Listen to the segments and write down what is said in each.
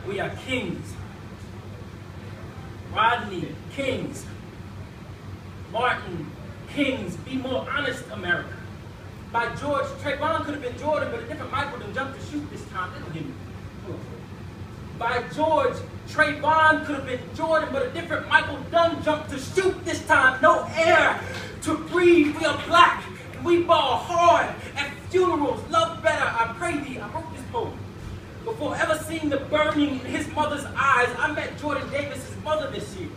We are kings. Rodney, kings. Martin, kings. Be more honest, America. By George, Trayvon could have been Jordan, but a different Michael done jumped to shoot this time. They don't hear me. By George, Trayvon could have been Jordan, but a different Michael Dunn jumped to shoot this time. No air to breathe. We are black, and we ball hard at funerals. Love better, I pray thee. I wrote this poem. Before ever seeing the burning in his mother's eyes, I met Jordan Davis' mother this year.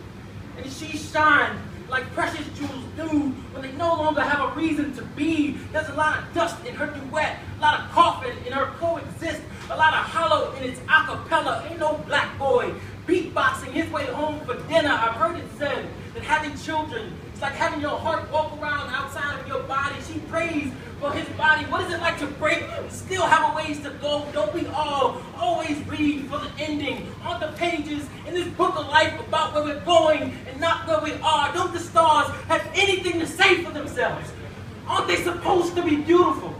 And she shined like precious jewels do when they no longer have a reason to be. There's a lot of dust in her duet, a lot of coffin in her coexist, a lot of hollow in its acapella. Ain't no black boy beatboxing his way home for dinner. I've heard it said that having children, it's like having your heart walk around outside of your body. She prays for his body. What is it like to break and still have a ways to go? Don't we all always read for the ending on the pages in this book of life about where we're going and not where we are? Don't the stars have anything to say for themselves? Aren't they supposed to be beautiful?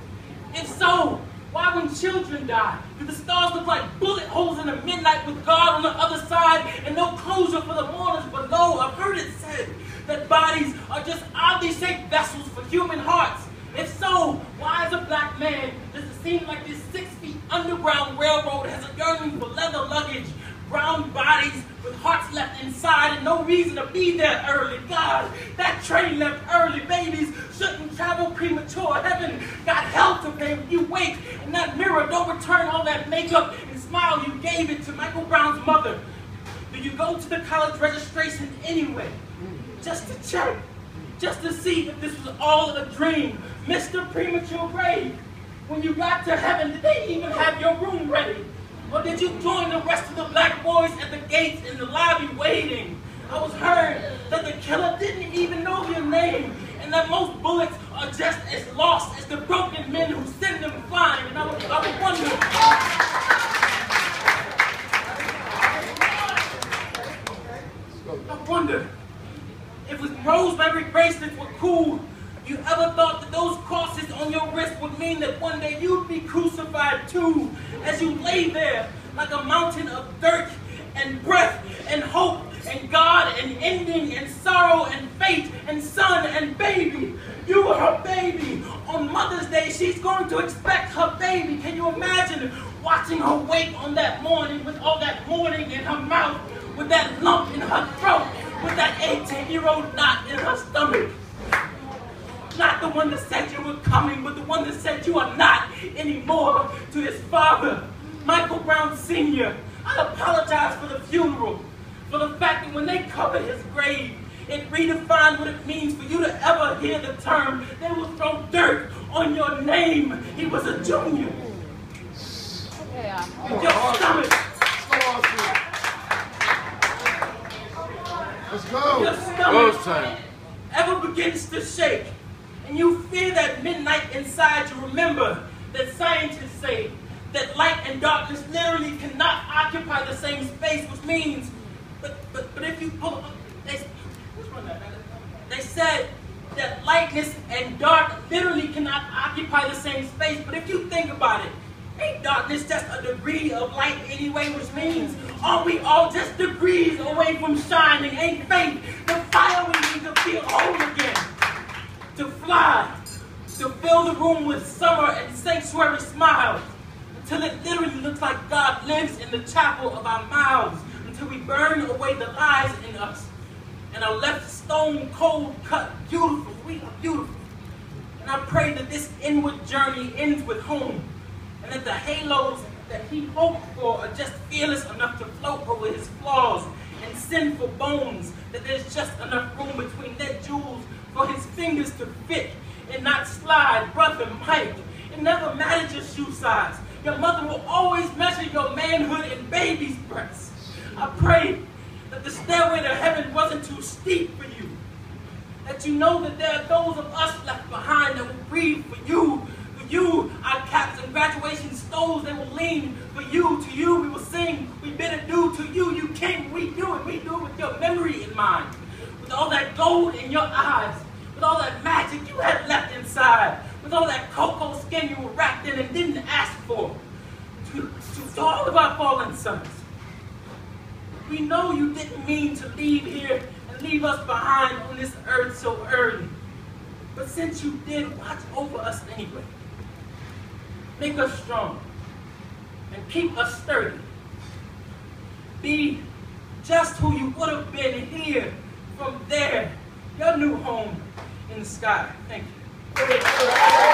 If so, why when children die, do the stars look like bullet holes in the midnight with God on the other side and no closure for the mourners below? I've heard it said that bodies are just oddly shaped vessels for human hearts. If so, why as a black man does it seem like this 6 feet underground railroad has a yearning for leather luggage, brown bodies with hearts left inside and no reason to be there early? God, that train left early. Babies shouldn't travel premature. Heaven got hell to pay when you wake in that mirror. Don't return all that makeup and smile you gave it to Michael Brown's mother. Do you go to the college registration anyway? Just to check. Just to see if this was all a dream. Mr. Premature Grave, when you got to heaven, did they even have your room ready? Or did you join the rest of the black boys at the gates in the lobby waiting? I was heard that the killer didn't even know your name, and that most bullets are just as lost as the broken men who send them flying. And I would wonder if rosemary bracelets were cool, you ever thought that those crosses on your wrist would mean that one day you'd be crucified too, as you lay there like a mountain of dirt and breath and hope and God and ending and sorrow and fate and son and baby? You were her baby. On Mother's Day, she's going to expect her baby. Can you imagine watching her wake on that morning with all that mourning in her mouth, with that lump in her throat, with that 18-year-old knot in her stomach? Not the one that said you were coming, but the one that said you are not anymore, to his father, Michael Brown Sr. I apologize for the funeral, for the fact that when they covered his grave, it redefined what it means for you to ever hear the term. They will throw dirt on your name. He was a junior. Yeah. Your stomach. Let's go. Your stomach ever begins to shake, and you feel that midnight inside you, remember that scientists say that light and darkness literally cannot occupy the same space, which means, but if you pull, they said that lightness and dark literally cannot occupy the same space, but if you think about it, ain't darkness just a degree of light anyway, which means, aren't we all just degrees away from shining? Ain't faith the fire we need to feel whole again? To fly, to fill the room with summer and sanctuary smiles, until it literally looks like God lives in the chapel of our mouths, until we burn away the lies in us, and are left stone cold, cut beautiful. We are beautiful. And I pray that this inward journey ends with home, and that the halos that he hoped for are just fearless enough to float over his flaws and sinful bones, that there's just enough room between their jewels for his fingers to fit and not slide. Brother Mike, it never mattered your shoe size. Your mother will always measure your manhood in baby's breaths. I pray that the stairway to heaven wasn't too steep for you, that you know that there are those of us left behind that will breathe for you. You, our caps and graduation stoles, they will lean for you. To you, we will sing, we bid adieu. To you, you king, we do it with your memory in mind, with all that gold in your eyes, with all that magic you had left inside, with all that cocoa skin you were wrapped in and didn't ask for. To all of our fallen sons, We know you didn't mean to leave here and leave us behind on this earth so early. But since you did, watch over us anyway. Make us strong and keep us sturdy. Be just who you would have been here from there, your new home in the sky. Thank you.